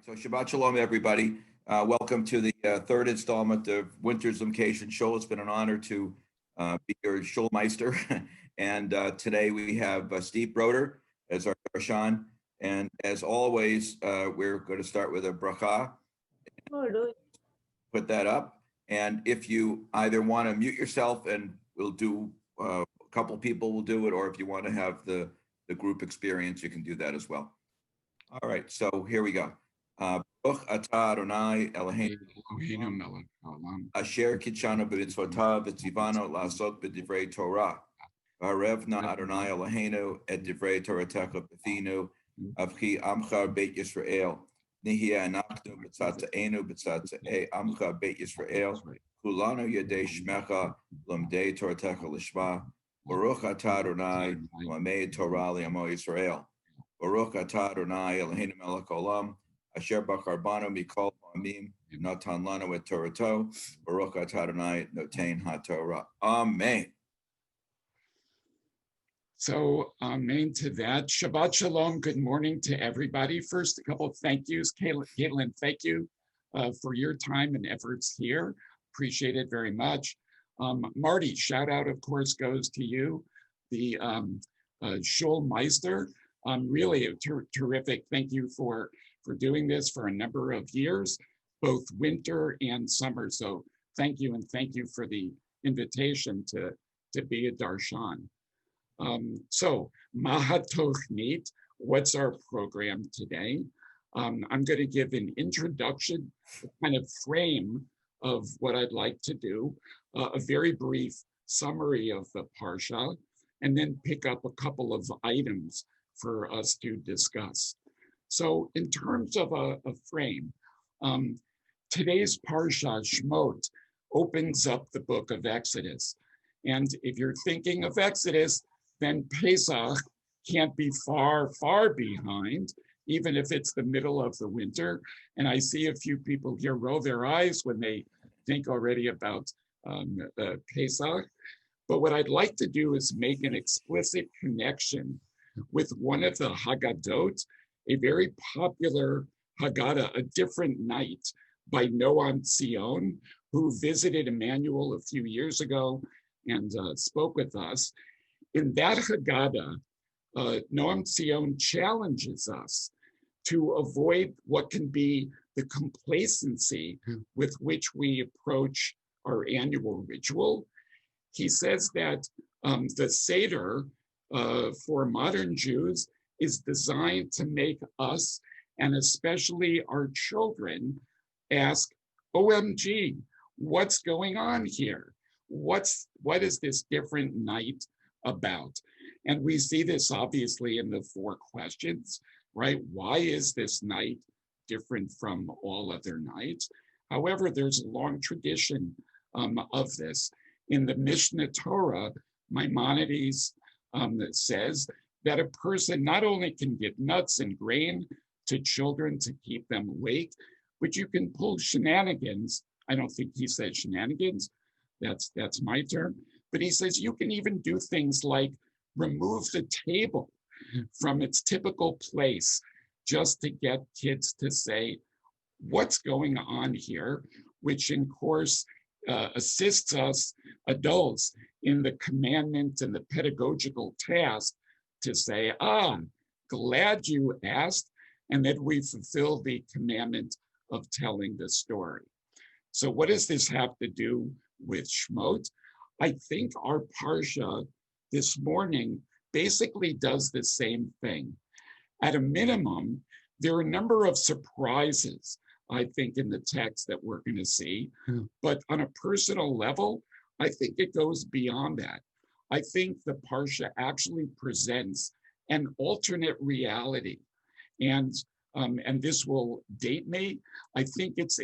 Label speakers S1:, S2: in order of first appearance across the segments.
S1: So Shabbat Shalom, everybody. Welcome to the third installment of Winter Zoomcation. Shul, it's been an honor to be your Shulmeister. And today we have Steve Broder as our Darshan. And as always, we're going to start with a bracha. Put that up. And if you either want to mute yourself and we'll do, a couple people will do it, or if you want to have the group experience, you can do that as well. All right, so here we go. Baruch atah Adonai Eloheinu melech haolam asher kitshanu b'mitzvotav v'tzivanu la'asok b'divrei Torah. V'harevna Adonai Eloheinu et divrei Toratecha b'finu avchi amcha beit Yisrael. Nihya anachnu b'tzatzeinu b'tzatzei amcha beit Yisrael. Kulanu yadei shmecha l'mdei Toratecha l'shma. Baruch atah Adonai l'mei Torah li'amo Yisrael. Baruch atah Adonai Eloheinu melech haolam asher bachar banu mikol ha'amim natan lanu et Torato. Baruch atah Adonai notein haTorah. Amen.
S2: So amen to that. Shabbat Shalom. Good morning to everybody. First, a couple of thank yous. Caitlin, thank you for your time and efforts here. Appreciate it very much. Marty, shout out, of course, goes to you, the Shulmeister. Really terrific. Thank you for doing this for a number of years, both winter and summer. So thank you, and thank you for the invitation to be a darshan. So Mahatochniit, what's our program today? I'm going to give an introduction, kind of frame of what I'd like to do, a very brief summary of the Parsha, and then pick up a couple of items for us to discuss. So in terms of a frame, today's Parsha, Shmot, opens up the book of Exodus. And if you're thinking of Exodus, then Pesach can't be far, far behind, even if it's the middle of the winter. And I see a few people here roll their eyes when they think already about Pesach. But what I'd like to do is make an explicit connection with one of the Haggadot, a very popular Haggadah, A Different Night by Noam Tzion, who visited Emmanuel a few years ago and spoke with us. In that Haggadah, Noam Tzion challenges us to avoid what can be the complacency with which we approach our annual ritual. He says that the Seder for modern Jews is designed to make us, and especially our children, ask, OMG, what's going on here? What is this different night about? And we see this obviously in the four questions, right? Why is this night different from all other nights? However, there's a long tradition of this. In the Mishnah Torah, Maimonides says that a person not only can give nuts and grain to children to keep them awake, but you can pull shenanigans. I don't think he said shenanigans, that's my term, but he says you can even do things like remove the table from its typical place just to get kids to say, what's going on here, which in course assists us adults in the commandment and the pedagogical task to say, glad you asked, and that we fulfill the commandment of telling the story. So what does this have to do with Shmot? I think our Parsha this morning basically does the same thing. At a minimum, there are a number of surprises, I think, in the text that we're going to see. But on a personal level, I think it goes beyond that. I think the Parsha actually presents an alternate reality. And this will date me. I think it's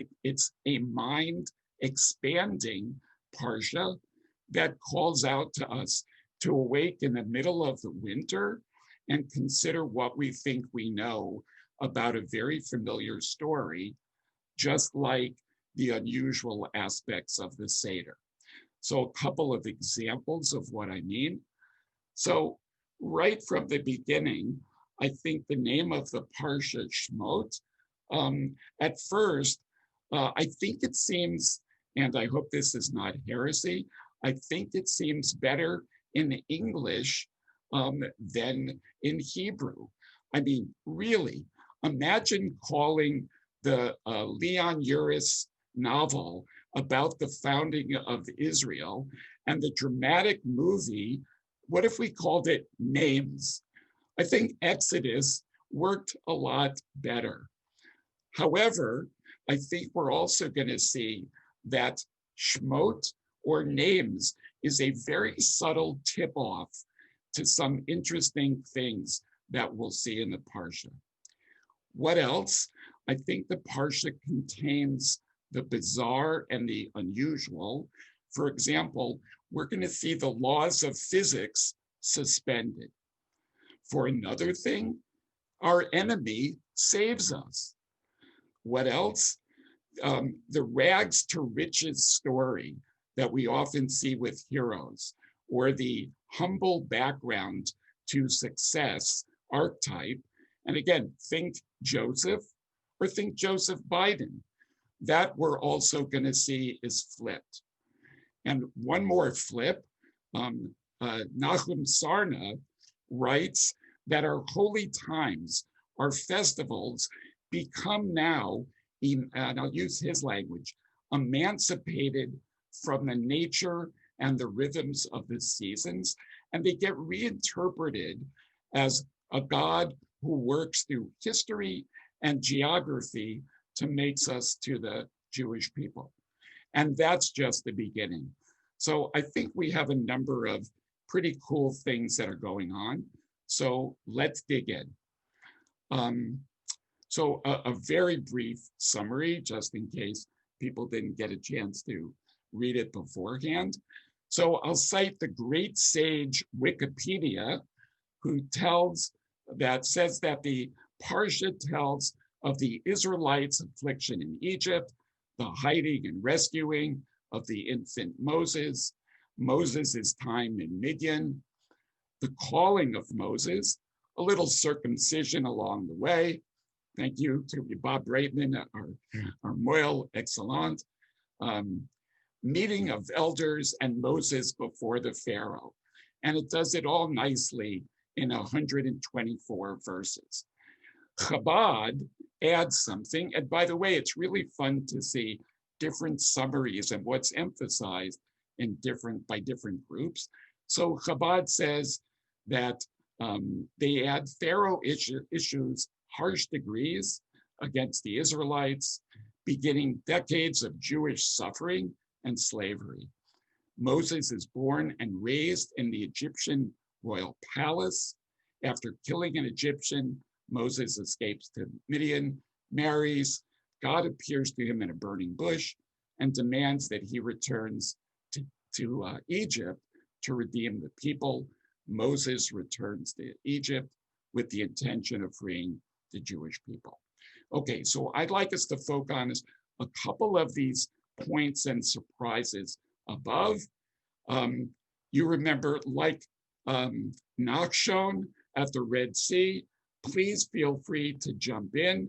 S2: a mind-expanding Parsha that calls out to us to awake in the middle of the winter and consider what we think we know about a very familiar story, just like the unusual aspects of the Seder. So a couple of examples of what I mean. So right from the beginning, I think the name of the Parsha Shmot At first, I think it seems, and I hope this is not heresy, I think it seems better in English than in Hebrew. I mean, really, imagine calling the Leon Uris novel about the founding of Israel and the dramatic movie, what if we called it Names? I think Exodus worked a lot better. However, I think we're also going to see that Shmot or names is a very subtle tip off to some interesting things that we'll see in the Parsha. What else? I think the Parsha contains the bizarre and the unusual. For example, we're going to see the laws of physics suspended. For another thing, our enemy saves us. What else? The rags to riches story that we often see with heroes, or the humble background to success archetype. And again, think Joseph or think Joseph Biden. That we're also going to see is flipped. And one more flip, Nahum Sarna writes that our holy times, our festivals, become now, and I'll use his language, emancipated from the nature and the rhythms of the seasons, and they get reinterpreted as a God who works through history and geography to make us to the Jewish people. And that's just the beginning. So I think we have a number of pretty cool things that are going on. So let's dig in. So a very brief summary, just in case people didn't get a chance to read it beforehand. So I'll cite the great sage Wikipedia, who says that the Parsha tells of the Israelites' affliction in Egypt, the hiding and rescuing of the infant Moses, Moses' time in Midian, the calling of Moses, a little circumcision along the way. Thank you to Bob Reitman, our moelle excellent. Meeting of elders and Moses before the Pharaoh. And it does it all nicely in 124 verses. Chabad adds something. And by the way, it's really fun to see different summaries and what's emphasized by different groups. So Chabad says that they add Pharaoh issues harsh decrees against the Israelites, beginning decades of Jewish suffering and slavery. Moses is born and raised in the Egyptian royal palace. After killing an Egyptian, Moses escapes to Midian, marries, God appears to him in a burning bush and demands that he returns to Egypt to redeem the people. Moses returns to Egypt with the intention of freeing the Jewish people. Okay, so I'd like us to focus on a couple of these points and surprises above. You remember, like Nachshon at the Red Sea, please feel free to jump in.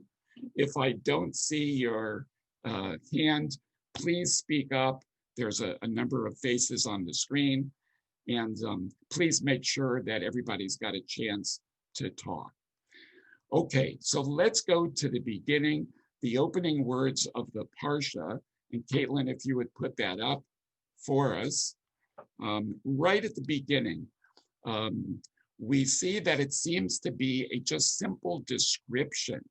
S2: If I don't see your hand, please speak up. There's a number of faces on the screen, and please make sure that everybody's got a chance to talk. Okay, so let's go to the beginning, the opening words of the Parsha. And Caitlin, if you would put that up for us. Right at the beginning, we see that it seems to be a just simple description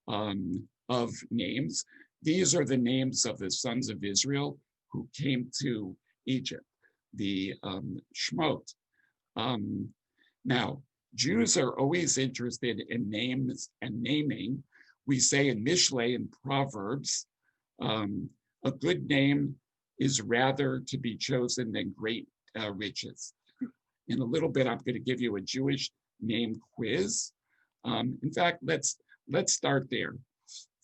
S2: of names. These are the names of the sons of Israel who came to Egypt, the Shmot. Now, Jews are always interested in names and naming. We say in Mishlei and Proverbs, a good name is rather to be chosen than great riches. In a little bit, I'm going to give you a Jewish name quiz. In fact, let's start there.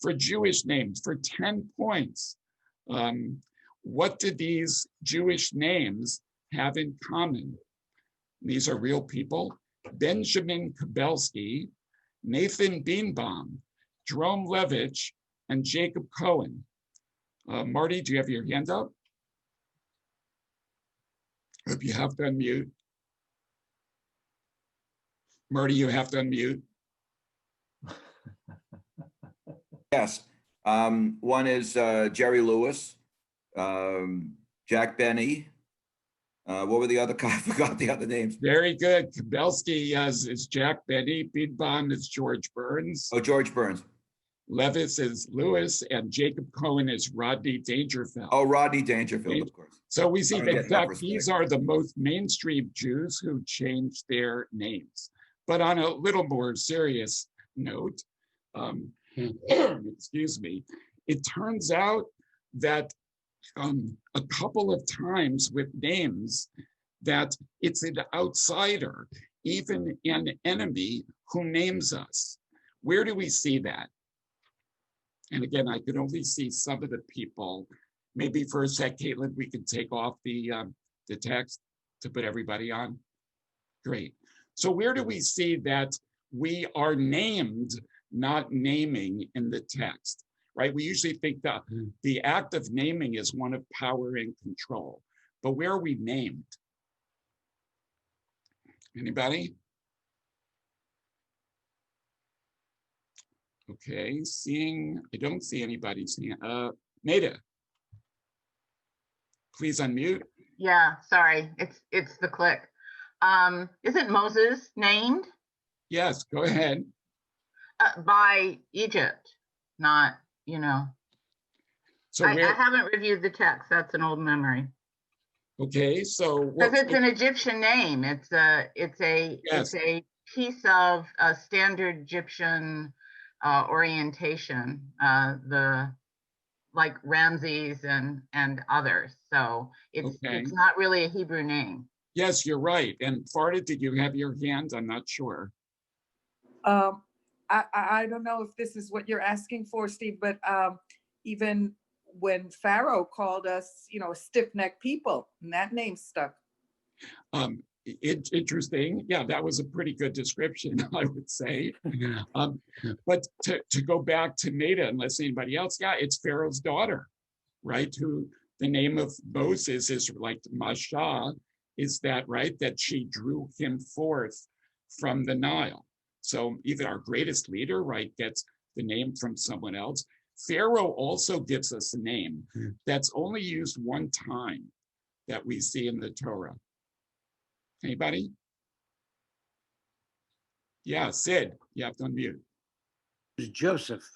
S2: For Jewish names, for 10 points, what do these Jewish names have in common? These are real people. Benjamin Kabelski, Nathan Birnbaum, Jerome Levitch, and Jacob Cohen. Marty, do you have your hand up? Hope you have to unmute. Marty, you have to unmute.
S1: Yes. One is Jerry Lewis, Jack Benny. What were the other? I forgot the other names.
S2: Very good. Kabelski is Jack Benny. Bidbon is George Burns.
S1: Oh, George Burns.
S2: Levis is Lewis, and Jacob Cohen is Rodney Dangerfield.
S1: Oh, Rodney Dangerfield, of course.
S2: So we see that, in fact, these are the most mainstream Jews who changed their names. But on a little more serious note, excuse me, it turns out that a couple of times with names that it's an outsider, even an enemy, who names us. Where do we see that? And again, I could only see some of the people. Maybe for a sec, Caitlin, we can take off the text to put everybody on. Great. So where do we see that we are named, not naming in the text, right? We usually think that the act of naming is one of power and control, but where are we named? Anybody? Okay, I don't see anybody's hand. Nada, please unmute.
S3: Yeah, sorry, it's the click. Isn't Moses named?
S2: Yes, go ahead.
S3: By Egypt, not,
S2: So
S3: I haven't reviewed the text. That's an old memory.
S2: Okay, so
S3: because it's an Egyptian name. It's a piece of a standard Egyptian orientation, like Ramses and others. So it's not really a Hebrew name.
S2: Yes, you're right. And Farda, did you have your hand? I'm not sure.
S4: I don't know if this is what you're asking for, Steve, but even when Pharaoh called us, a stiff-necked people, and that name stuck.
S2: Interesting. Yeah, that was a pretty good description, I would say. But to go back to Nada, unless anybody else, yeah, it's Pharaoh's daughter, right? Who the name of Moses is like Masha, is that right? That she drew him forth from the Nile. So even our greatest leader, right, gets the name from someone else. Pharaoh also gives us a name that's only used one time that we see in the Torah. Anybody? Yeah, Sid, you have to unmute.
S5: Joseph.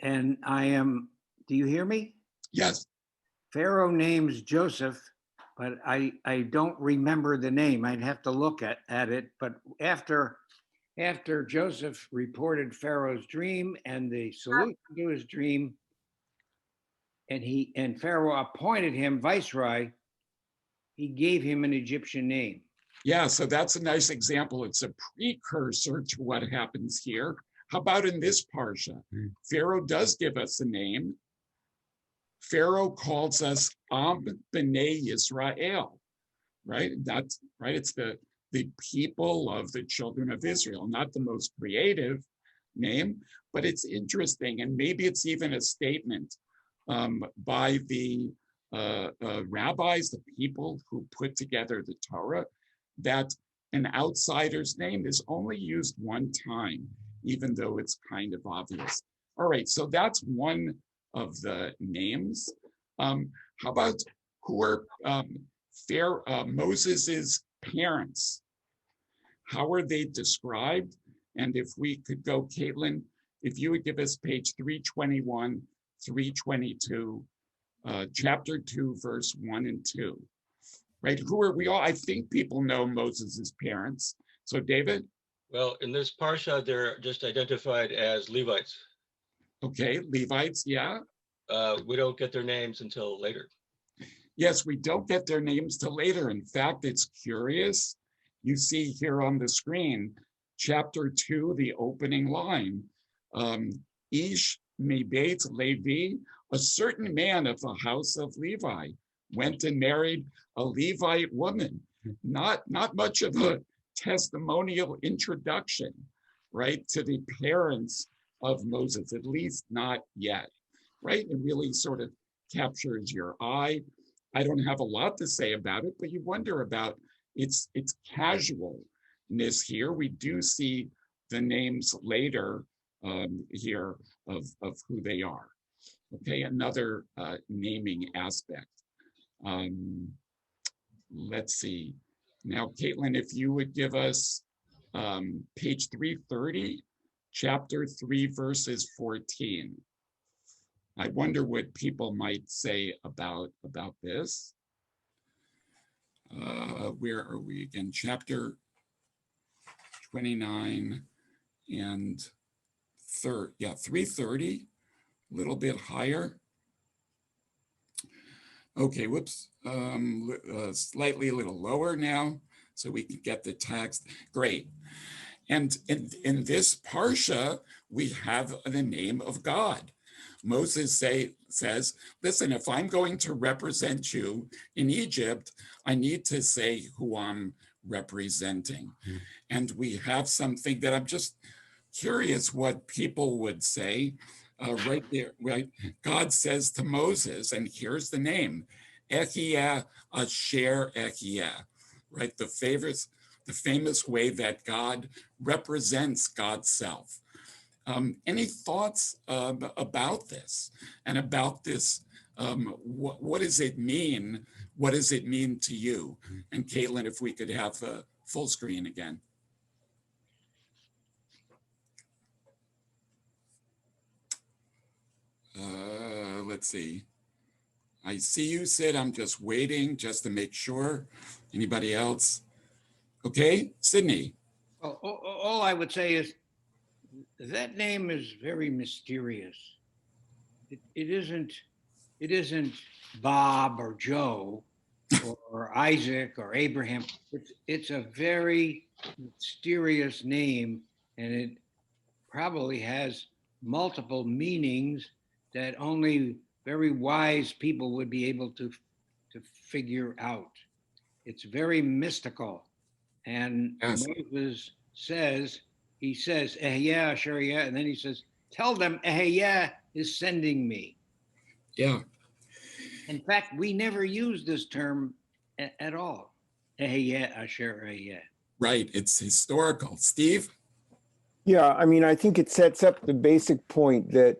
S5: And do you hear me?
S2: Yes.
S5: Pharaoh names Joseph, but I don't remember the name. I'd have to look at it. But after Joseph reported Pharaoh's dream and the solution to his dream, and Pharaoh appointed him viceroy, he gave him an Egyptian name.
S2: Yeah, so that's a nice example. It's a precursor to what happens here. How about in this parsha? Pharaoh does give us a name. Pharaoh calls us Am B'nai Yisrael, right? That's right. It's the people of the children of Israel, not the most creative name, but it's interesting. And maybe it's even a statement by the rabbis, the people who put together the Torah, that an outsider's name is only used one time, even though it's kind of obvious. All right, so that's one of the names. How about who are Moses's parents? How are they described? And if we could go, Caitlin, if you would give us page 321, 322, chapter 2, verse 1 and 2. Right, who are we all? I think people know Moses's parents. So David?
S6: Well, in this parsha, they're just identified as Levites.
S2: Okay, Levites, yeah.
S6: We don't get their names until later.
S2: Yes, we don't get their names till later. In fact, it's curious. You see here on the screen, chapter 2, the opening line. Ish mebeit Levi, a certain man of the house of Levi, went and married a Levite woman. Not much of a testimonial introduction, right, to the parents of Moses, at least not yet, right? It really sort of captures your eye. I don't have a lot to say about it, but you wonder about its casualness here. We do see the names later here of who they are. Okay, another naming aspect. Let's see. Now, Caitlin, if you would give us page 330, chapter 3, verses 14. I wonder what people might say about this. Where are we again? Chapter 29 and 330, a little bit higher. Okay, whoops, slightly a little lower now, so we can get the text. Great. And in this parsha, we have the name of God. Moses says, listen, if I'm going to represent you in Egypt, I need to say who I'm representing. And we have something that I'm just curious what people would say right there, right? God says to Moses, and here's the name, Ehyeh Asher Ehyeh, right? The famous way that God represents God's self. Any thoughts about this and about this? What does it mean? What does it mean to you? And Caitlin, if we could have a full screen again. Let's see. I see you, Sid. I'm just waiting just to make sure. Anybody else? Okay, Sydney.
S5: Well, all I would say is that name is very mysterious. It isn't Bob or Joe or Isaac or Abraham. It's a very mysterious name, and it probably has multiple meanings that only very wise people would be able to figure out. It's very mystical. And
S2: Yes.
S5: Moses says, Ehyeh Asher Ehyeh, and then he says, tell them Ehyeh is sending me.
S2: Yeah.
S5: In fact, we never use this term at all. Ehyeh Asher Ehyeh.
S2: Right. It's historical. Steve?
S7: Yeah, I mean, I think it sets up the basic point that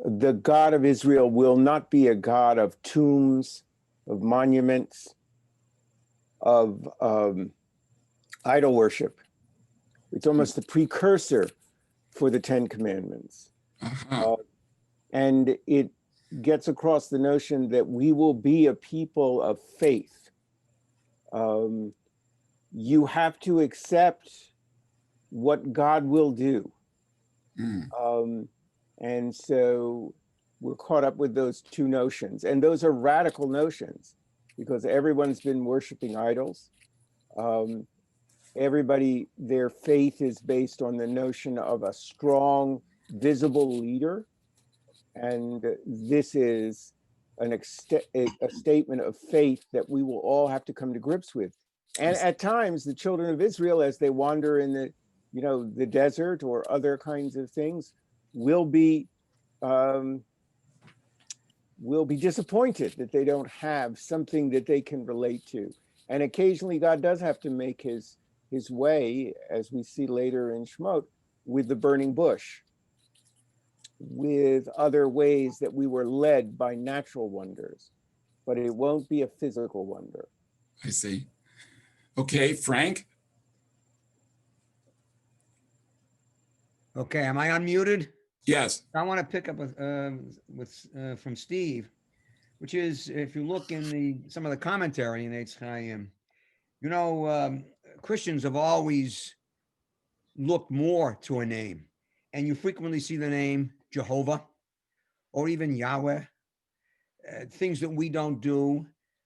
S7: the God of Israel will not be a God of tombs, of monuments, of idol worship. It's almost a precursor for the Ten Commandments. And it gets across the notion that we will be a people of faith. You have to accept what God will do. And so we're caught up with those two notions. And those are radical notions because everyone's been worshiping idols. Everybody, their faith is based on the notion of a strong, visible leader. And this is a statement of faith that we will all have to come to grips with. And at times, the children of Israel, as they wander in the desert or other kinds of things, will be disappointed that they don't have something that they can relate to. And occasionally God does have to make his way, as we see later in Shemot, with the burning bush, with other ways that we were led by natural wonders, but it won't be a physical wonder.
S2: I see. Okay, Frank?
S8: Okay, am I unmuted?
S2: Yes.
S8: I want to pick up with from Steve, which is if you look in some of the commentary in Eitz Chaim, Christians have always looked more to a name, and you frequently see the name Jehovah or even Yahweh, things that we don't do.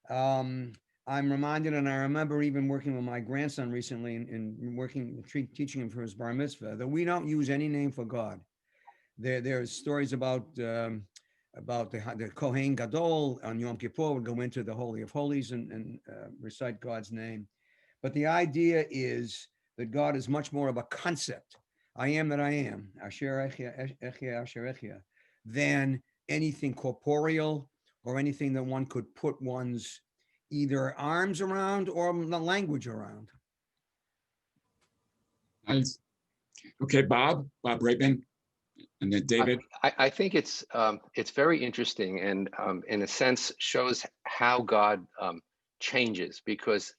S8: I'm reminded, and I remember even working with my grandson recently and teaching him for his bar mitzvah, that we don't use any name for God. There's stories about the Kohen Gadol on Yom Kippur would go into the Holy of Holies and recite God's name. But the idea is that God is much more of a concept, I am that I am, Asher Echia, Asher Echia, than anything corporeal or anything that one could put one's either arms around or the language around.
S2: Nice. Okay, Bob Rabin, and then David.
S9: I think it's very interesting and in a sense shows how God changes, because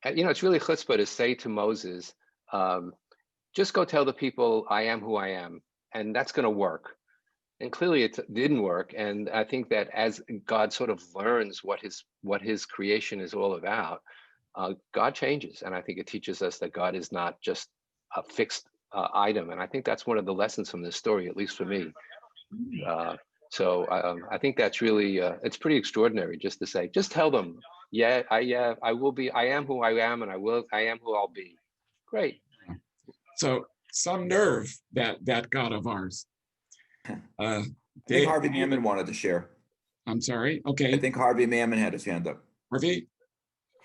S9: it's really chutzpah to say to Moses, just go tell the people I am who I am, and that's going to work. And clearly it didn't work. And I think that as God sort of learns what his creation is all about, God changes. And I think it teaches us that God is not just a fixed item. And I think that's one of the lessons from this story, at least for me. So I think that's really, it's pretty extraordinary just to say, just tell them, I will be, I am who I am, and I am who I'll be. Great.
S2: So some nerve, that God of ours.
S1: I think Harvey Mammon wanted to share.
S2: I'm sorry. Okay.
S1: I think Harvey Mammon had his hand up.
S2: Harvey?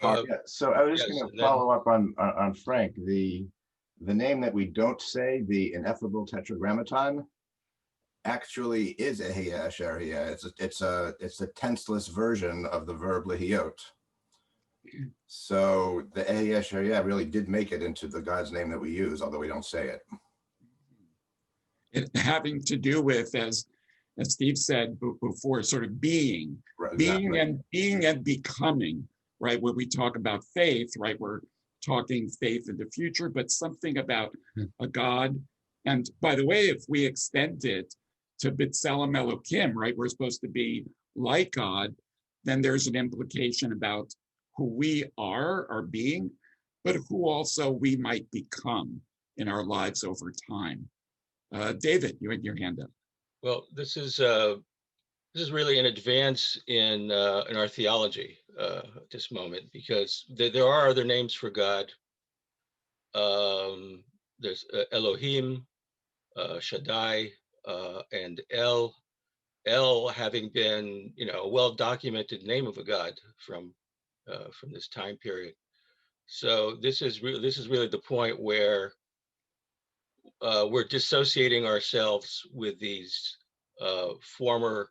S10: Yeah, so I was just
S6: yes,
S10: going
S6: and
S10: to
S6: then-
S10: follow up on Frank. The name that we don't say, the ineffable tetragrammaton, actually is ehiyah asheriyah. It's a tenseless version of the verb lehiot. So the ehiyah asheriyah really did make it into the God's name that we use, although we don't say it.
S2: It having to do with, as Steve said before, sort of being,
S10: Right,
S2: being
S10: exactly.
S2: and becoming, right? When we talk about faith, right, we're talking faith in the future, but something about a God. And by the way, if we extend it to B'Tselem Elokim, right, we're supposed to be like God, then there's an implication about who we are, our being, but who also we might become in our lives over time. David, you had your hand up.
S6: Well, this is really an advance in our theology at this moment, because there are other names for God. There's Elohim, Shaddai, and El. El having been, a well-documented name of a god from this time period. So this is really the point where we're dissociating ourselves with these former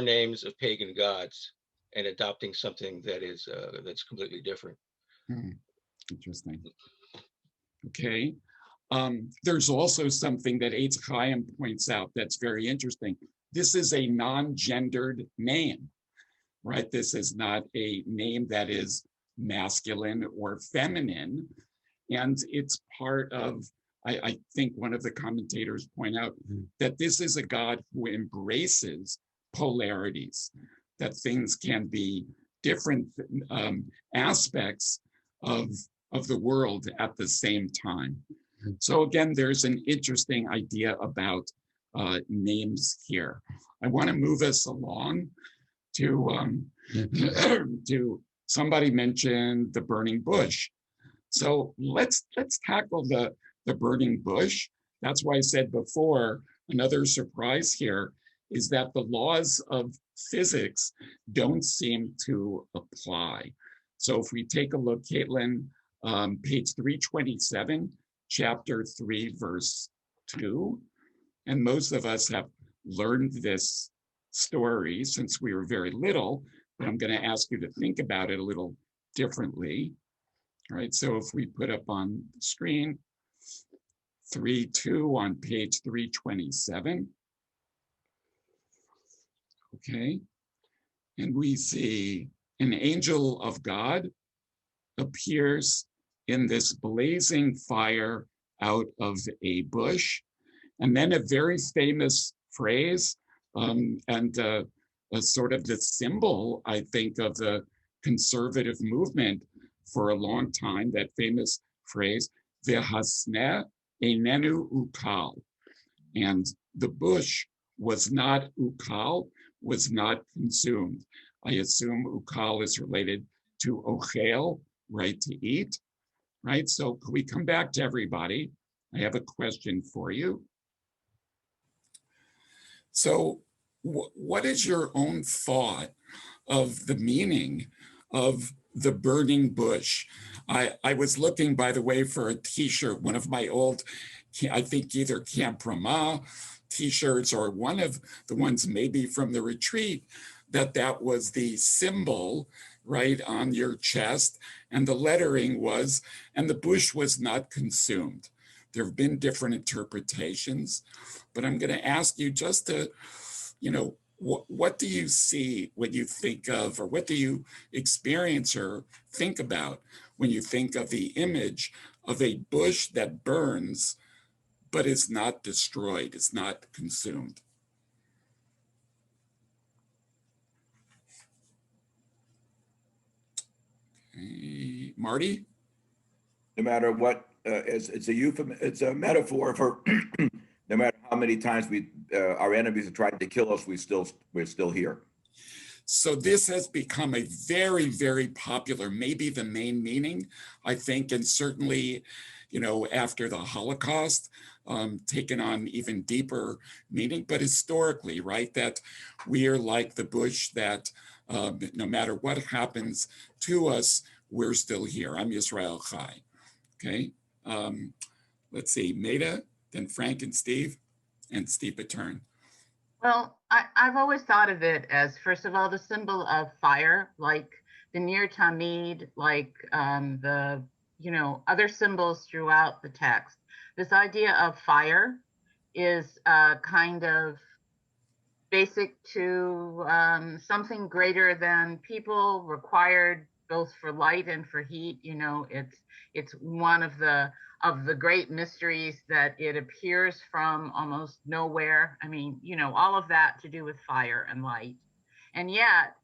S6: names of pagan gods and adopting something that is that's completely different.
S2: Interesting. Okay. There's also something that Eitz Chaim points out that's very interesting. This is a non-gendered name, right? This is not a name that is masculine or feminine. And it's part of, I think one of the commentators point out that this is a God who embraces polarities, that things can be different aspects of the world at the same time. So again, there's an interesting idea about names here. I want to move us along to somebody mentioned the burning bush. So let's tackle the burning bush. That's why I said before, another surprise here is that the laws of physics don't seem to apply. So if we take a look, Caitlin, page 327, chapter 3, verse 2, and most of us have learned this story since we were very little, but I'm going to ask you to think about it a little differently. All right, so if we put up on the screen 3:2 on page 327, okay, and we see an angel of God appears in this blazing fire out of a bush, and then a very famous phrase, and a sort of the symbol, I think, of the conservative movement for a long time, that famous phrase, V'hasneh einenu ukal. And the bush was not ukal, was not consumed. I assume ukal is related to ochel, right, to eat, right? So could we come back to everybody? I have a question for you. So what is your own thought of the meaning of the burning bush. I was looking, by the way, for a t-shirt, one of my old, I think either Camp Ramah t-shirts or one of the ones maybe from the retreat, that was the symbol right on your chest, and the lettering was, and the bush was not consumed. There have been different interpretations, but I'm going to ask you just to, what do you see when you think of, or what do you experience or think about when you think of the image of a bush that burns, but is not destroyed, is not consumed? Okay. Marty?
S1: No matter what, it's a metaphor for no matter how many times our enemies have tried to kill us, we're still here.
S2: So this has become a very, very popular, maybe the main meaning, I think, and certainly, after the Holocaust, taken on even deeper meaning, but historically, right, that we are like the bush that no matter what happens to us, we're still here. I'm Yisrael Chai. Okay. Let's see, Maida, then Frank and Steve Pattern.
S3: Well, I've always thought of it as, first of all, the symbol of fire, like the Nir Tamid, like the, other symbols throughout the text. This idea of fire is kind of basic to something greater than people, required both for light and for heat. It's one of the great mysteries that it appears from almost nowhere. I mean, all of that to do with fire and light. And yet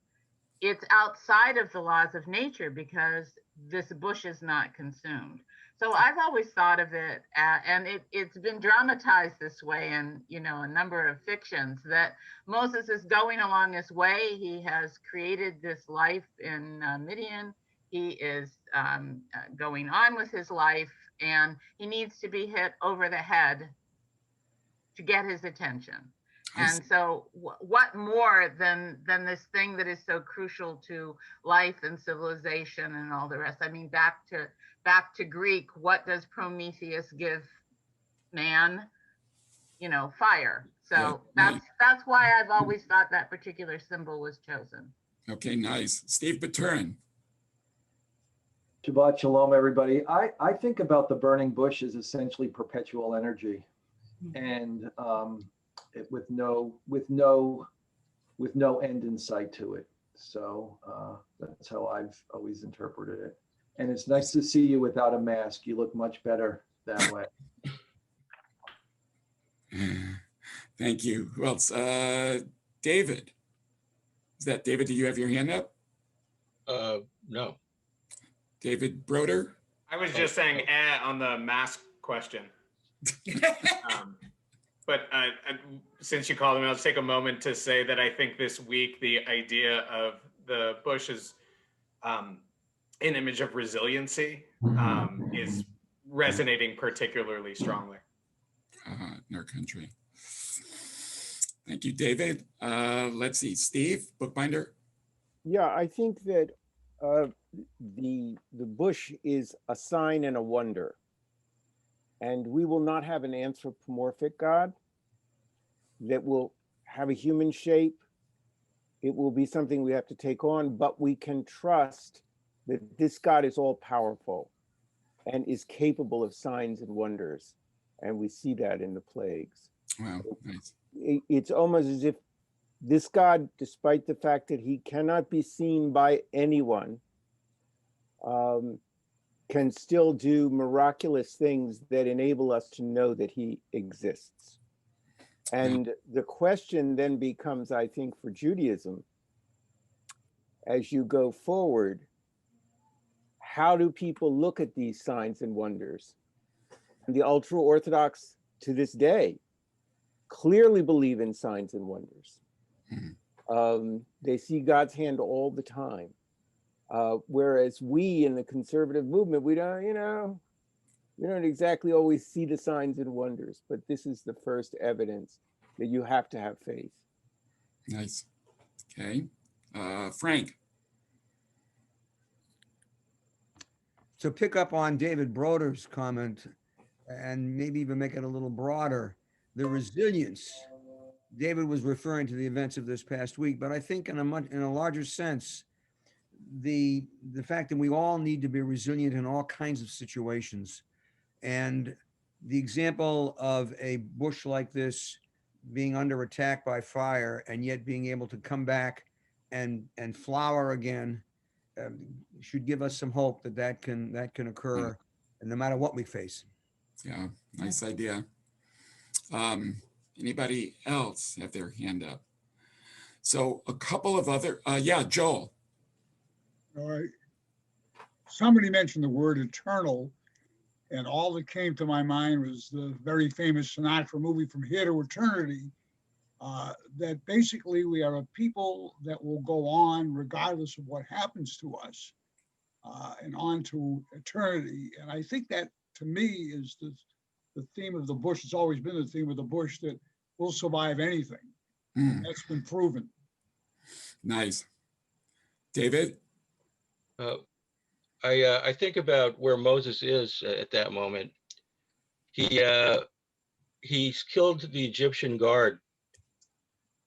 S3: it's outside of the laws of nature because this bush is not consumed. So I've always thought of it, and it's been dramatized this way in, a number of fictions, that Moses is going along his way. He has created this life in Midian. He is going on with his life, and he needs to be hit over the head to get his attention. And so what more than this thing that is so crucial to life and civilization and all the rest? I mean, back to Greek, what does Prometheus give man? Fire. So that's why I've always thought that particular symbol was chosen.
S2: Okay, nice. Steve Pattern.
S11: Shabbat shalom, everybody. I think about the burning bush as essentially perpetual energy, and with no end in sight to it. So that's how I've always interpreted it. And it's nice to see you without a mask. You look much better that way.
S2: Thank you. Who else? David. Is that David? Do you have your hand up?
S6: No.
S2: David Broder?
S12: I was just saying on the mask question. But since you called me, I'll just take a moment to say that I think this week the idea of the bush is an image of resiliency is resonating particularly strongly.
S2: In our country. Thank you, David. Let's see, Steve, bookbinder.
S7: Yeah, I think that the bush is a sign and a wonder. And we will not have an anthropomorphic God that will have a human shape. It will be something we have to take on, but we can trust that this God is all powerful and is capable of signs and wonders. And we see that in the plagues.
S2: Wow, nice.
S7: It's almost as if this God, despite the fact that he cannot be seen by anyone, can still do miraculous things that enable us to know that he exists. And the question then becomes, I think, for Judaism, as you go forward, how do people look at these signs and wonders? And the ultra-Orthodox to this day clearly believe in signs and wonders. They see God's hand all the time. Whereas we in the conservative movement, we don't exactly always see the signs and wonders, but this is the first evidence that you have to have faith.
S2: Nice. Okay. Frank.
S8: to pick up on David Broder's comment and maybe even make it a little broader, the resilience. David was referring to the events of this past week, but I think in a larger sense, the fact that we all need to be resilient in all kinds of situations. And the example of a bush like this being under attack by fire and yet being able to come back and flower again should give us some hope that can occur, and no matter what we face.
S2: Yeah, nice idea. Anybody else have their hand up? So a couple of other, yeah, Joel.
S13: All right. Somebody mentioned the word eternal, and all that came to my mind was the very famous Sinatra movie From Here to Eternity, that basically we are a people that will go on regardless of what happens to us, and on to eternity. And I think that, to me, is the theme of the bush. It's always been the theme of the bush, that we'll survive anything. That's been proven.
S2: Nice. David?
S6: I think about where Moses is at that moment. He's killed the Egyptian guard,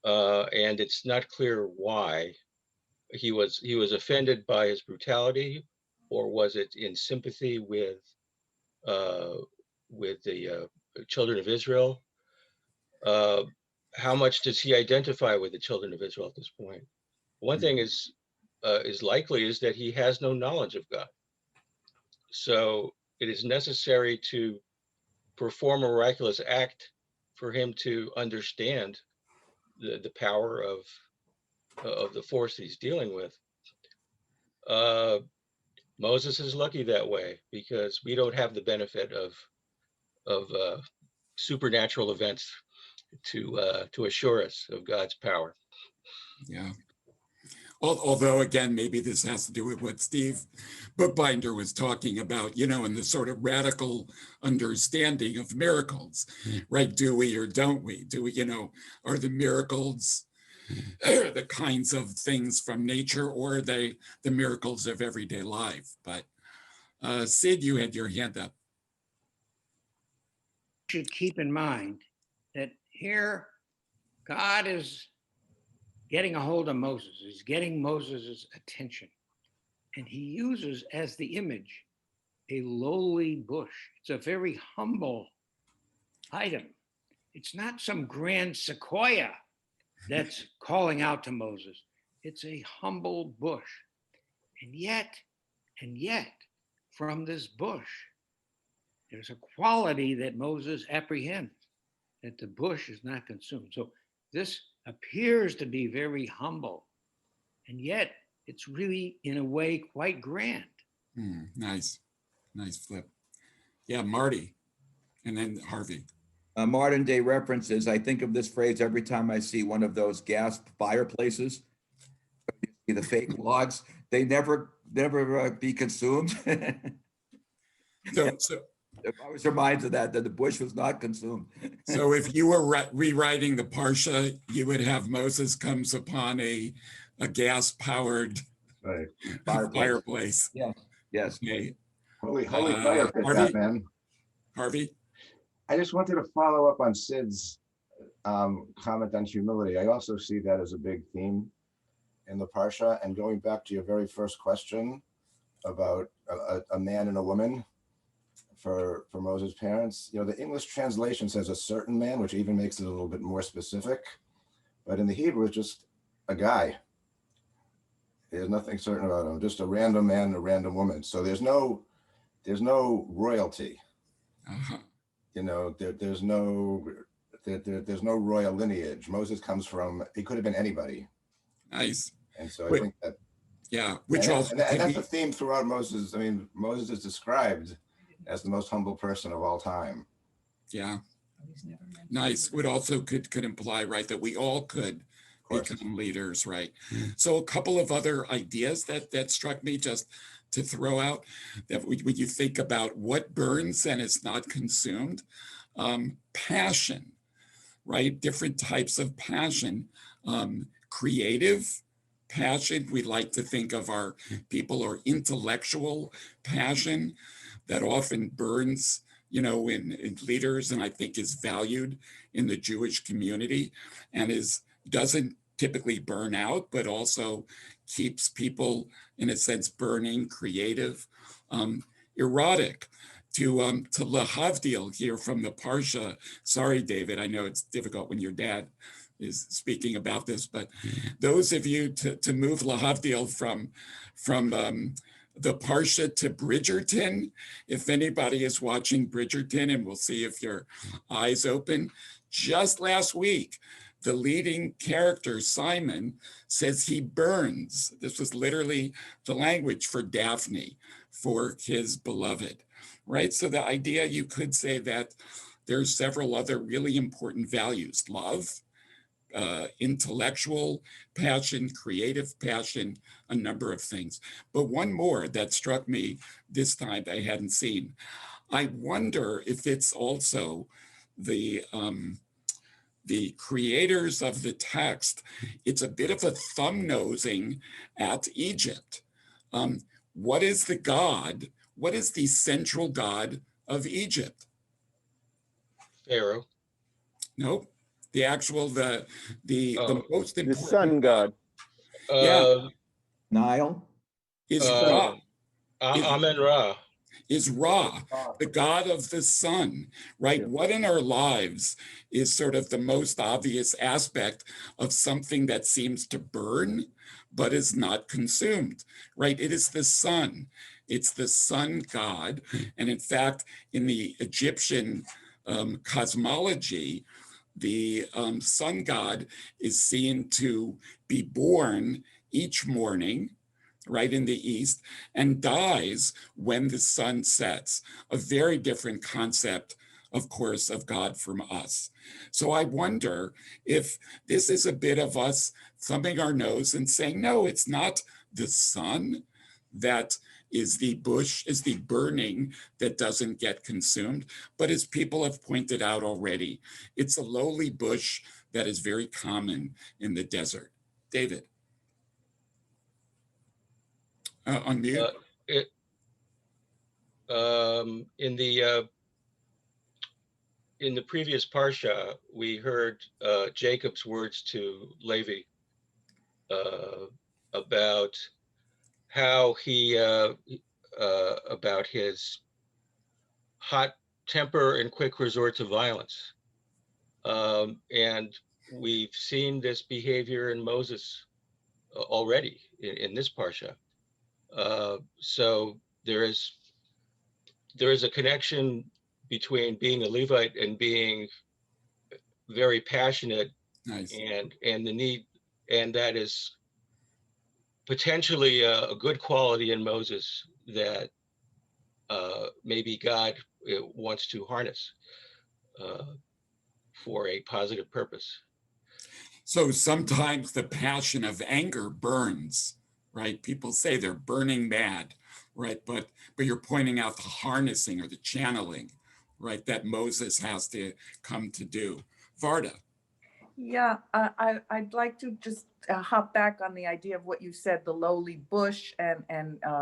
S6: and it's not clear why. He was offended by his brutality, or was it in sympathy with the children of Israel? How much does he identify with the children of Israel at this point? One thing is likely is that he has no knowledge of God. So it is necessary to perform a miraculous act for him to understand the power of the force he's dealing with. Moses is lucky that way, because we don't have the benefit of supernatural events to assure us of God's power.
S2: Yeah. Although, again, maybe this has to do with what Steve Bookbinder was talking about, and the sort of radical understanding of miracles, right? Do we or don't we? Do we, are the miracles the kinds of things from nature, or are they the miracles of everyday life? But Sid, you had your hand up.
S5: You should keep in mind that here God is getting a hold of Moses. He's getting Moses' attention. And he uses as the image a lowly bush. It's a very humble item. It's not some grand sequoia that's calling out to Moses. It's a humble bush. And yet, from this bush, there's a quality that Moses apprehends, that the bush is not consumed. So this appears to be very humble, and yet it's really, in a way, quite grand.
S2: Nice flip. Yeah, Marty, and then Harvey.
S1: Modern day references. I think of this phrase every time I see one of those gas fireplaces. The fake logs, they never be consumed.
S2: So
S1: I was reminded that the bush was not consumed.
S2: So if you were rewriting the Parsha, you would have Moses comes upon a gas-powered fireplace.
S1: Yeah. Yes.
S2: Okay.
S10: Holy fire pit,
S2: Harvey?
S10: Batman.
S2: Harvey?
S10: I just wanted to follow up on Sid's comment on humility. I also see that as a big theme in the Parsha. And going back to your very first question about a man and a woman for Moses' parents, the English translation says a certain man, which even makes it a little bit more specific. But in the Hebrew, it's just a guy. There's nothing certain about him, just a random man and a random woman. So there's no royalty.
S2: Uh-huh.
S10: There's no royal lineage. Moses comes from, he could have been anybody.
S2: Nice.
S10: And so I think that,
S2: yeah,
S10: and that's a theme throughout Moses. I mean, Moses is described as the most humble person of all time.
S2: Yeah. Nice. Would also could imply, right, that we all could become leaders, right? So a couple of other ideas that struck me just to throw out, that when you think about what burns and is not consumed, passion, right? Different types of passion, creative passion. We like to think of our people or intellectual passion that often burns, in leaders, and I think is valued in the Jewish community, and doesn't typically burn out, but also keeps people, in a sense, burning, creative, erotic. To lahavdil here from the Parsha. Sorry, David, I know it's difficult when your dad is speaking about this, but those of you to move lahavdil from the Parsha to Bridgerton, if anybody is watching Bridgerton, and we'll see if your eyes open, just last week, the leading character, Simon, says he burns. This was literally the language for Daphne, for his beloved, right? So the idea, you could say that there's several other really important values: love, intellectual passion, creative passion, a number of things. But one more that struck me this time that I hadn't seen. I wonder if it's also the creators of the text, it's a bit of a thumb nosing at Egypt. What is the central god of Egypt?
S6: Pharaoh.
S2: Nope. The most important.
S7: The sun god.
S6: Uh,
S1: Nile?
S2: Is Ra.
S6: Amen Ra.
S2: Is Ra, the god of the sun, right?
S7: Yeah.
S2: What in our lives is sort of the most obvious aspect of something that seems to burn, but is not consumed, right? It is the sun. It's the sun god. And in fact, in the Egyptian cosmology, the sun god is seen to be born each morning, right, in the east, and dies when the sun sets. A very different concept, of course, of God from us. So I wonder if this is a bit of us thumbing our nose and saying, no, it's not the sun that is the burning that doesn't get consumed, but as people have pointed out already, it's a lowly bush that is very common in the desert. David. Unmute.
S6: In the previous parsha, we heard Jacob's words to Levi about how he about his hot temper and quick resort to violence, and we've seen this behavior in Moses already in this parsha. So there is a connection between being a Levite and being very passionate.
S2: Nice.
S6: and the need, and that is potentially a good quality in Moses that maybe God wants to harness for a positive purpose.
S2: So sometimes the passion of anger burns, right? People say they're burning mad, right? But you're pointing out the harnessing or the channeling, right, that Moses has to come to do. Varda.
S4: Yeah, I'd like to just hop back on the idea of what you said, the lowly bush, and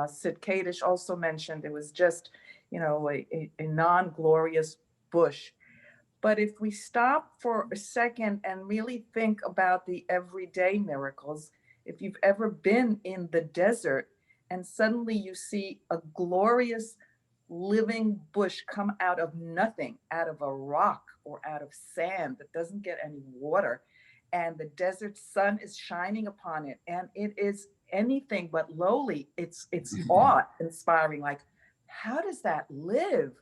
S4: Sid Kadish also mentioned it was just, a non-glorious bush. But if we stop for a second and really think about the everyday miracles, if you've ever been in the desert and suddenly you see a glorious living bush come out of nothing, out of a rock or out of sand that doesn't get any water, and the desert sun is shining upon it, and it is anything but lowly. It's awe-inspiring. Like, how does that live?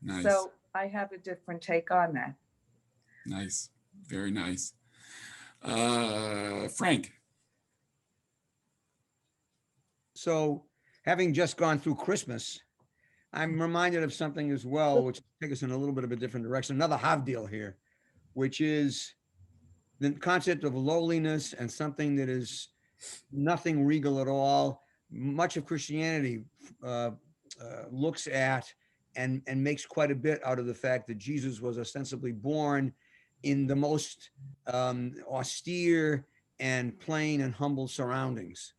S2: Nice.
S4: So I have a different take on that.
S2: Nice. Very nice. Frank.
S8: So having just gone through Christmas, I'm reminded of something as well, which takes us in a little bit of a different direction. Another Havdil here, which is the concept of lowliness and something that is nothing regal at all. Much of Christianity looks at and makes quite a bit out of the fact that Jesus was ostensibly born in the most austere and plain and humble surroundings.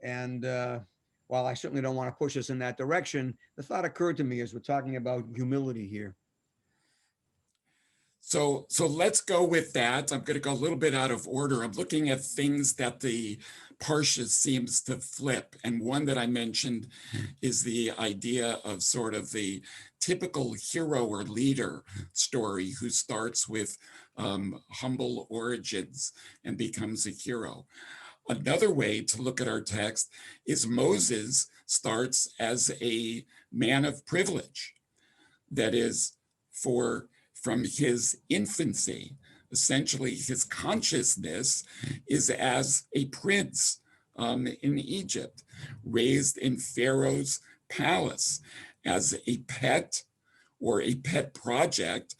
S8: And while I certainly don't want to push us in that direction, the thought occurred to me as we're talking about humility here.
S2: So let's go with that. I'm going to go a little bit out of order. I'm looking at things that the Parsha seems to flip. And one that I mentioned is the idea of sort of the typical hero or leader story who starts with humble origins and becomes a hero. Another way to look at our text is Moses starts as a man of privilege. That is, from his infancy, essentially his consciousness is as a prince in Egypt, raised in Pharaoh's palace as a pet or a pet project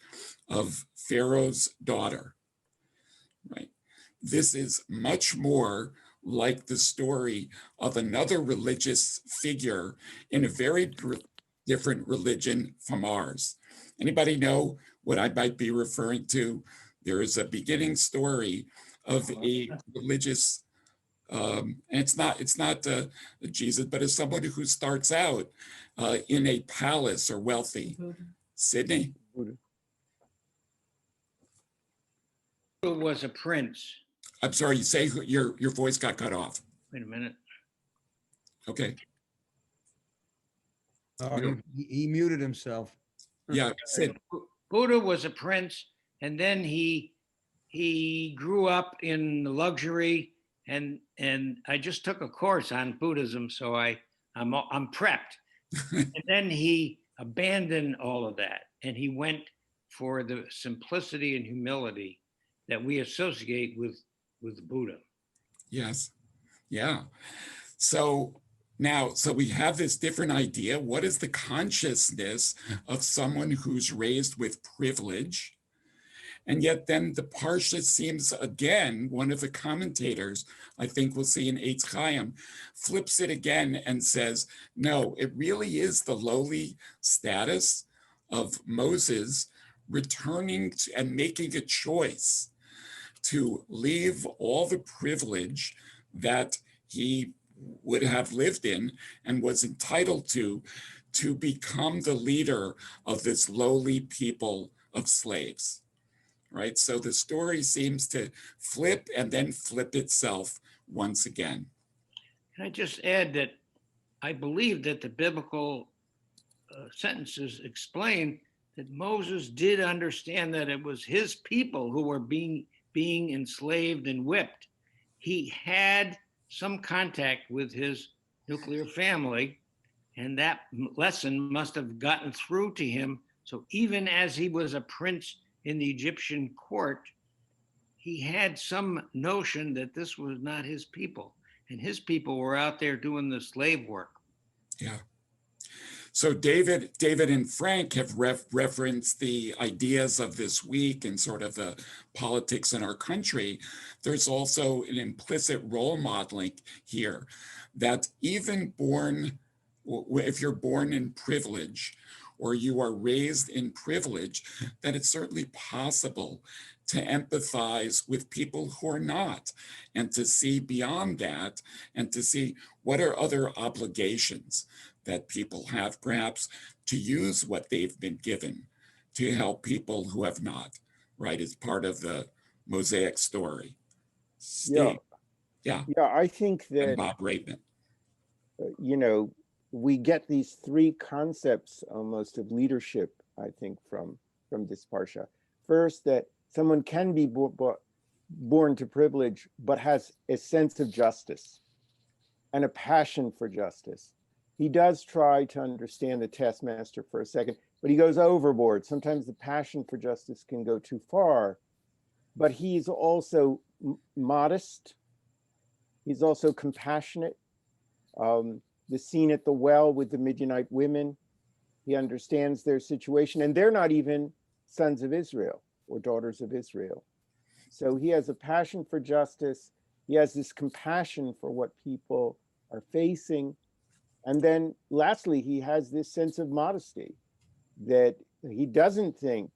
S2: of Pharaoh's daughter, right? This is much more like the story of another religious figure in a very different religion from ours. Anybody know what I might be referring to? There is a beginning story of a religious, and it's not Jesus, but it's somebody who starts out in a palace or wealthy. Sydney?
S5: Buddha was a prince.
S2: I'm sorry, you say your voice got cut off.
S5: Wait a minute.
S2: Okay.
S8: Oh, he muted himself.
S2: Yeah, Sid.
S5: Buddha was a prince, and then he grew up in luxury, and I just took a course on Buddhism, so I'm prepped. And then he abandoned all of that, and he went for the simplicity and humility that we associate with Buddha.
S2: Yes. Yeah. So we have this different idea. What is the consciousness of someone who's raised with privilege? And yet then the Parsha seems, again, one of the commentators, I think we'll see in Eitz Chaim, flips it again and says, no, it really is the lowly status of Moses returning to, and making a choice to leave all the privilege that he would have lived in and was entitled to become the leader of this lowly people of slaves, right? So the story seems to flip and then flip itself once again.
S5: Can I just add that I believe that the biblical sentences explain that Moses did understand that it was his people who were being enslaved and whipped. He had some contact with his nuclear family, and that lesson must have gotten through to him. So even as he was a prince in the Egyptian court, he had some notion that this was not his people, and his people were out there doing the slave work.
S2: Yeah. So David and Frank have referenced the ideas of this week and sort of the politics in our country. There's also an implicit role modeling here that even if you're born in privilege or you are raised in privilege, that it's certainly possible to empathize with people who are not, and to see beyond that, and to see what are other obligations that people have, perhaps to use what they've been given to help people who have not, right? As part of the Mosaic story. Steve? Yeah.
S7: I think that,
S2: and Bob Raven.
S7: We get these three concepts almost of leadership, I think, from this Parsha. First, that someone can be born to privilege, but has a sense of justice and a passion for justice. He does try to understand the taskmaster for a second, but he goes overboard. Sometimes the passion for justice can go too far, but he's also modest. He's also compassionate. The scene at the well with the Midianite women, he understands their situation, and they're not even sons of Israel or daughters of Israel. So he has a passion for justice. He has this compassion for what people are facing. And then lastly, he has this sense of modesty, that he doesn't think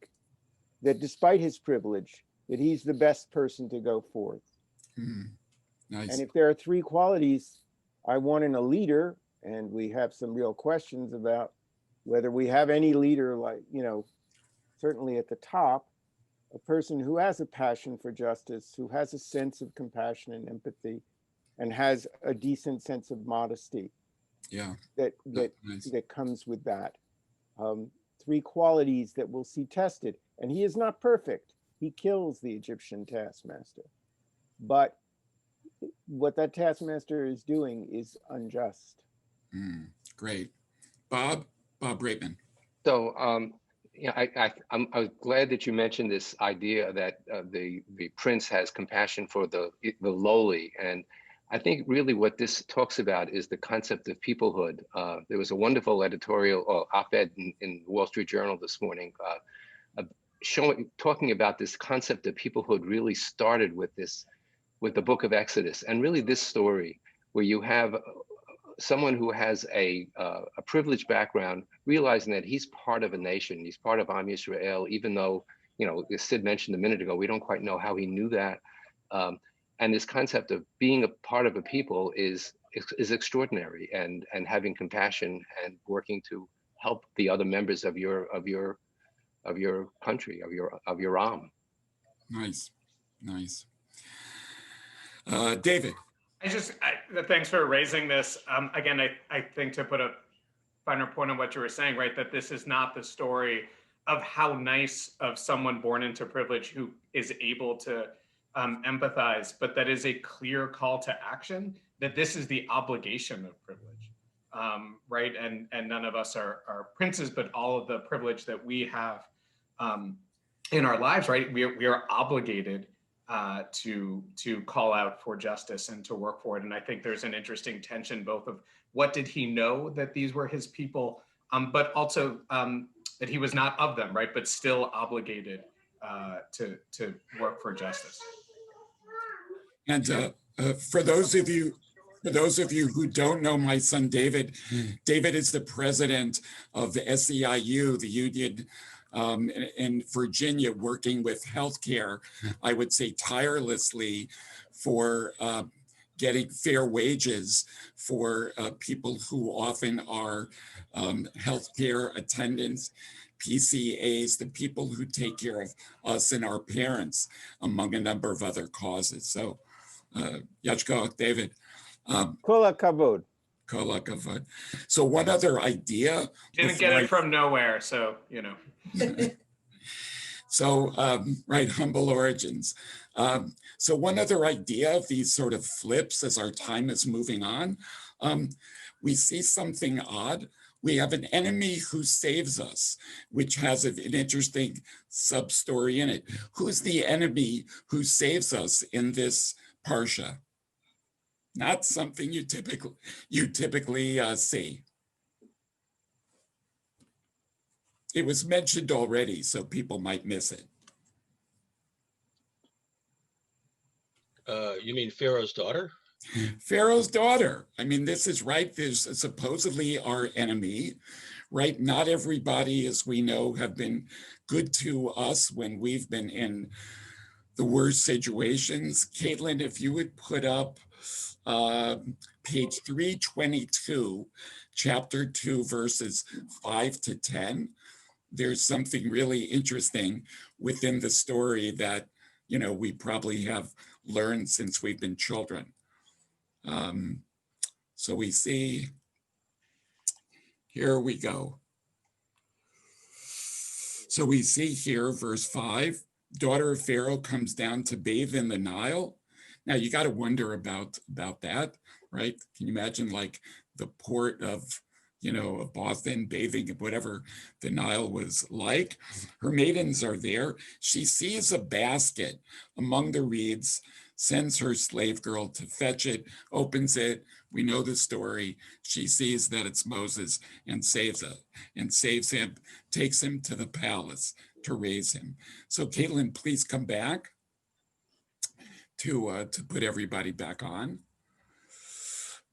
S7: that despite his privilege, that he's the best person to go forth.
S2: Nice.
S7: And if there are three qualities I want in a leader, and we have some real questions about whether we have any leader, like, certainly at the top, a person who has a passion for justice, who has a sense of compassion and empathy, and has a decent sense of modesty.
S2: Yeah.
S7: That comes with that. Three qualities that we'll see tested. And he is not perfect. He kills the Egyptian taskmaster. But what that taskmaster is doing is unjust.
S2: Great. Bob Braitman.
S9: So, I'm glad that you mentioned this idea that the prince has compassion for the lowly, and I think really what this talks about is the concept of peoplehood. There was a wonderful editorial or op-ed in the Wall Street Journal this morning, talking about this concept of peoplehood. Really started with the Book of Exodus, and really this story where you have someone who has a privileged background, realizing that he's part of a nation, he's part of Am Yisrael, even though, as Sid mentioned a minute ago, we don't quite know how he knew that. And this concept of being a part of a people is extraordinary, and having compassion and working to help the other members of your country, of your Am.
S2: Nice. David.
S12: Thanks for raising this. Again, I think to put a finer point on what you were saying, right, that this is not the story of how nice of someone born into privilege who is able to empathize, but that is a clear call to action, that this is the obligation of privilege, right? And none of us are princes, but all of the privilege that we have in our lives, right? We are obligated to call out for justice and to work for it. And I think there's an interesting tension, both of what did he know that these were his people, but also that he was not of them, right? But still obligated to work for justice.
S2: And for those of you who don't know my son David, David is the president of the SEIU, the union in Virginia, working with healthcare, I would say tirelessly, for getting fair wages for people who often are healthcare attendants, PCAs, the people who take care of us and our parents, among a number of other causes. So, Yachko, David.
S7: Kola kavod.
S2: Kola kavod. So one other idea.
S12: Didn't get it from nowhere, so,
S2: So, right, humble origins. So one other idea of these sort of flips as our time is moving on, we see something odd. We have an enemy who saves us, which has an interesting sub-story in it. Who's the enemy who saves us in this parsha? Not something you typically see. It was mentioned already, so people might miss it.
S6: You mean Pharaoh's daughter?
S2: Pharaoh's daughter. I mean, this is right. There's supposedly our enemy, right? Not everybody, as we know, have been good to us when we've been in the worst situations. Caitlin, if you would put up page 322, chapter 2, verses 5 to 10. There's something really interesting within the story that, we probably have learned since we've been children. So we see, here we go. So we see here, verse 5, daughter of Pharaoh comes down to bathe in the Nile. Now you got to wonder about that, right? Can you imagine like the port of, of Boston bathing in whatever the Nile was like? Her maidens are there. She sees a basket among the reeds, sends her slave girl to fetch it, opens it. We know the story. She sees that it's Moses and saves him, takes him to the palace to raise him. So Caitlin, please come back to put everybody back on.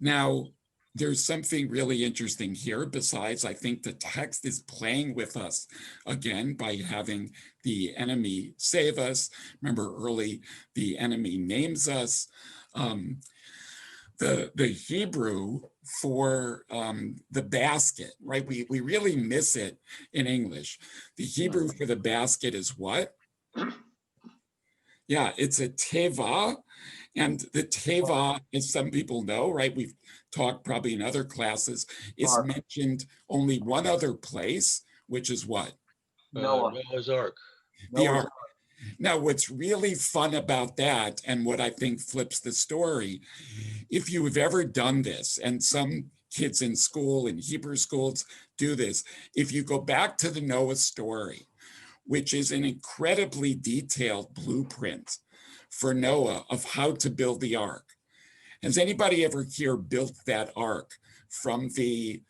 S2: Now, there's something really interesting here. Besides, I think the text is playing with us again by having the enemy save us. Remember early, the enemy names us. the Hebrew for the basket, right? We really miss it in English. The Hebrew for the basket is what? Yeah, it's a teva. And the teva, as some people know, right? We've talked probably in other classes, is mentioned only one other place, which is what?
S6: Noah's Ark.
S2: The Ark. Now, what's really fun about that, and what I think flips the story, if you have ever done this, and some kids in school, in Hebrew schools, do this, if you go back to the Noah story, which is an incredibly detailed blueprint for Noah of how to build the ark. Has anybody ever here built that ark from the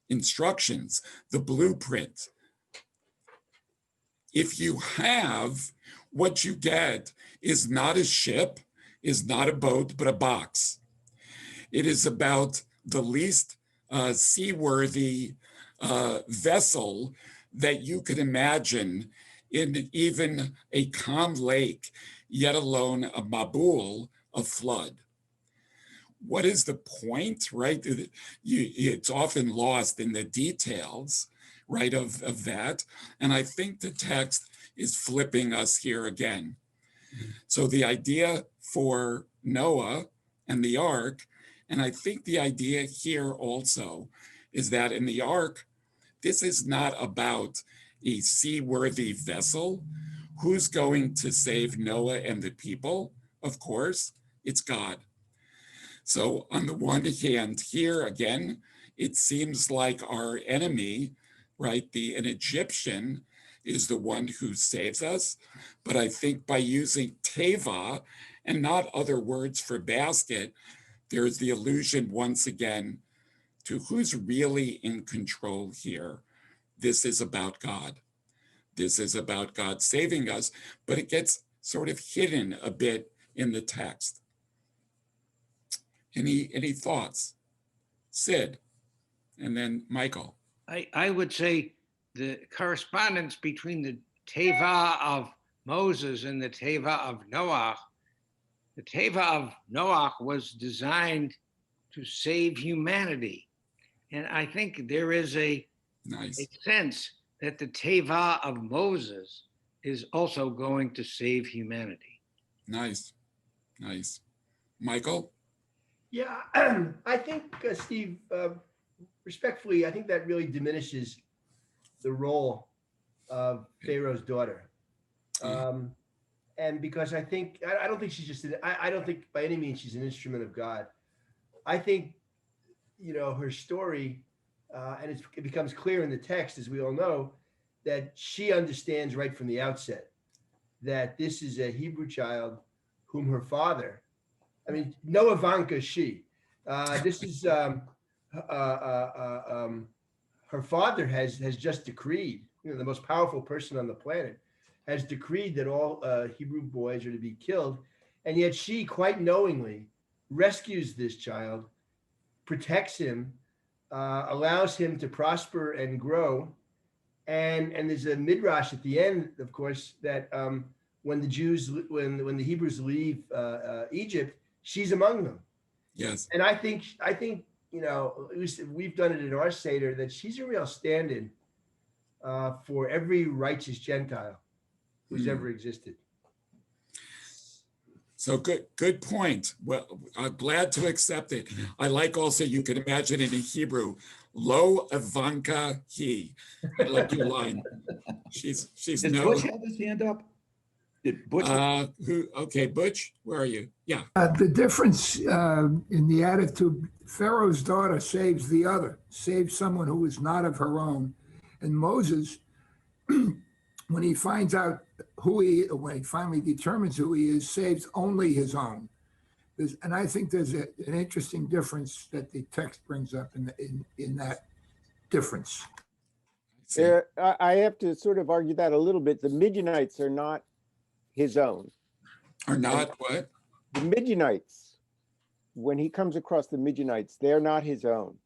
S2: instructions, the blueprint? If you have, what you get is not a ship, is not a boat, but a box. It is about the least seaworthy vessel that you could imagine in even a calm lake, yet alone a Mabul, a flood. What is the point, right? It's often lost in the details, right, of that. And I think the text is flipping us here again. So the idea for Noah and the ark, and I think the idea here also is that in the ark, this is not about a seaworthy vessel. Who's going to save Noah and the people? Of course, it's God. So on the one hand, here again, it seems like our enemy, right, an Egyptian is the one who saves us. But I think by using teva and not other words for basket, there's the allusion once again to who's really in control here. This is about God. This is about God saving us, but it gets sort of hidden a bit in the text. Any thoughts? Sid, and then Michael.
S5: I would say the correspondence between the teva of Moses and the teva of Noah. The teva of Noah was designed to save humanity. And I think there is a sense that the teva of Moses is also going to save humanity.
S2: Nice. Michael?
S14: Yeah, I think, Steve, respectfully, I think that really diminishes the role of Pharaoh's daughter. And because I don't think she's just, I don't think by any means she's an instrument of God. I think, her story, and it becomes clear in the text, as we all know, that she understands right from the outset that this is a Hebrew child whom her father, no Ivanka, she. This is her father has just decreed, the most powerful person on the planet, has decreed that all Hebrew boys are to be killed, and yet she quite knowingly rescues this child, protects him, allows him to prosper and grow, and there's a midrash at the end, of course, that when the Hebrews leave Egypt, she's among them.
S2: Yes.
S14: And I think, at least we've done it in our Seder, that she's a real stand-in for every righteous Gentile who's ever existed.
S2: So good point. Well, I'm glad to accept it. I like also, you can imagine it in Hebrew, Lo Ivanka he. I like your line. She's
S1: Did
S2: no.
S1: Butch have his hand up? Did Butch?
S2: Okay, Butch, where are you? Yeah.
S15: The difference in the attitude, Pharaoh's daughter saves the other, saves someone who is not of her own. And Moses, when he finds out when he finally determines who he is, saves only his own. And I think there's an interesting difference that the text brings up in that difference.
S7: I have to sort of argue that a little bit. The Midianites are not his own.
S2: Are not what?
S7: The Midianites, when he comes across the Midianites, they're not his own.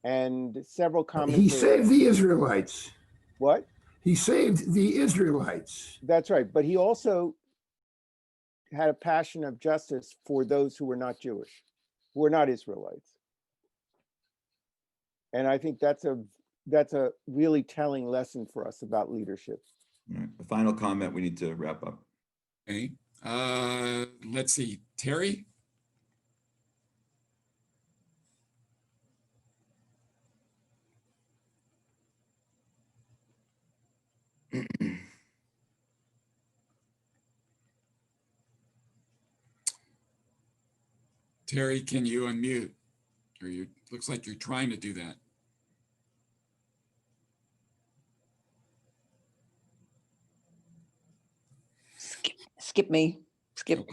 S7: And several commentators.
S15: He saved the Israelites.
S7: What?
S15: He saved the Israelites.
S7: That's right. But he also had a passion of justice for those who were not Jewish, who were not Israelites. And I think that's a really telling lesson for us about leadership.
S1: All right, a final comment, we need to wrap up.
S2: Okay, let's see, Terry? Terry, can you unmute? Or you, looks like you're trying to do that.
S16: Skip me, skip.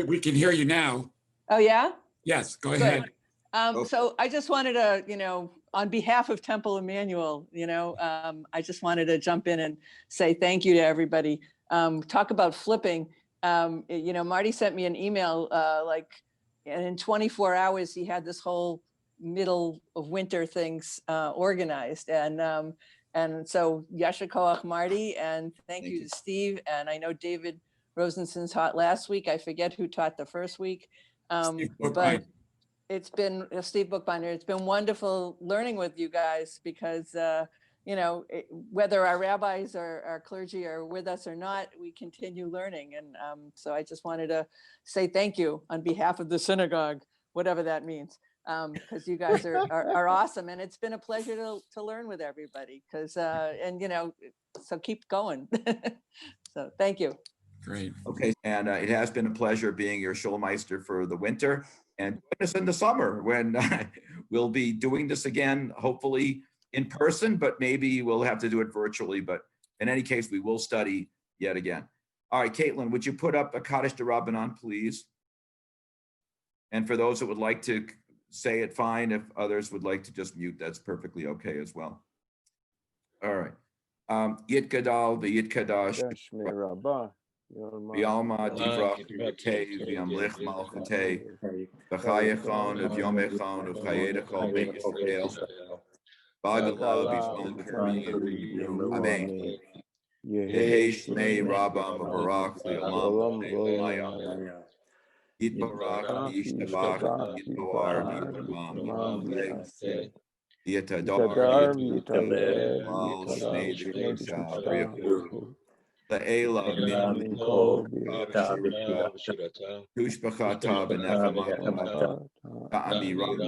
S2: We can hear you now.
S16: Oh, yeah?
S2: Yes, go
S16: Good.
S2: ahead.
S16: So I just wanted to, on behalf of Temple Emmanuel, I just wanted to jump in and say thank you to everybody. Talk about flipping. Marty sent me an email, and in 24 hours, he had this whole middle of winter things organized. And so Yasher Koach, Marty, and thank you to Steve. And I know David Rosenson taught last week. I forget who taught the first week. But it's been Steve Bookbinder. It's been wonderful learning with you guys because, whether our rabbis or our clergy are with us or not, we continue learning. And so I just wanted to say thank you on behalf of the synagogue, whatever that means, because you guys are awesome. And it's been a pleasure to learn with everybody because, so keep going. So thank you.
S2: Great.
S1: Okay, and it has been a pleasure being your Schulmeister for the winter and join us in the summer when we'll be doing this again, hopefully in person, but maybe we'll have to do it virtually. But in any case, we will study yet again. All right, Caitlin, would you put up a Kaddish de Rabbanan, please? And for those that would like to say it, fine. If others would like to just mute, that's perfectly okay as well. All right. Yit Gadal, the Yit Kadash. V'alma divrach v'yakei v'yamlich malchutei v'chayechon v'yomechon v'chayedechon v'Yisrael v'agalav v'shman karim. Amen. Yehi shnei rabam v'barach li'olam v'le'olam. Yitbarach v'yishtabach yitboar v'yitamam v'yitadar v'yitalel shnei v'yisha v'yachur. La'ela min kol tushbachata v'nechamata ta'amiram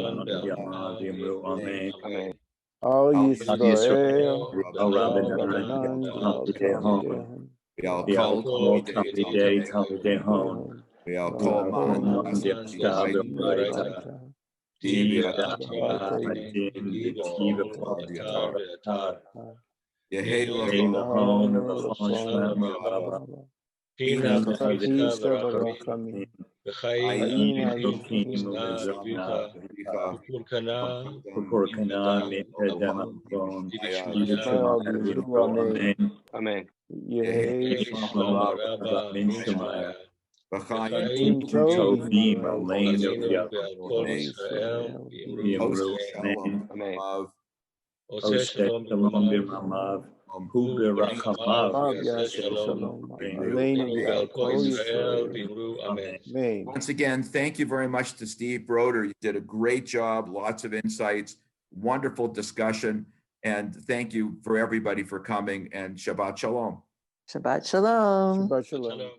S7: Amen. All Yisrael, Rabbanan, Talmidehim,
S1: V'al kol Talmidehim, v'al kol ma'an
S9: Amen.
S1: Once again, thank you very much to Steve Broder. You did a great job, lots of insights, wonderful discussion, and thank you for everybody for coming, and Shabbat Shalom.
S16: Shabbat Shalom.
S7: Shabbat Shalom.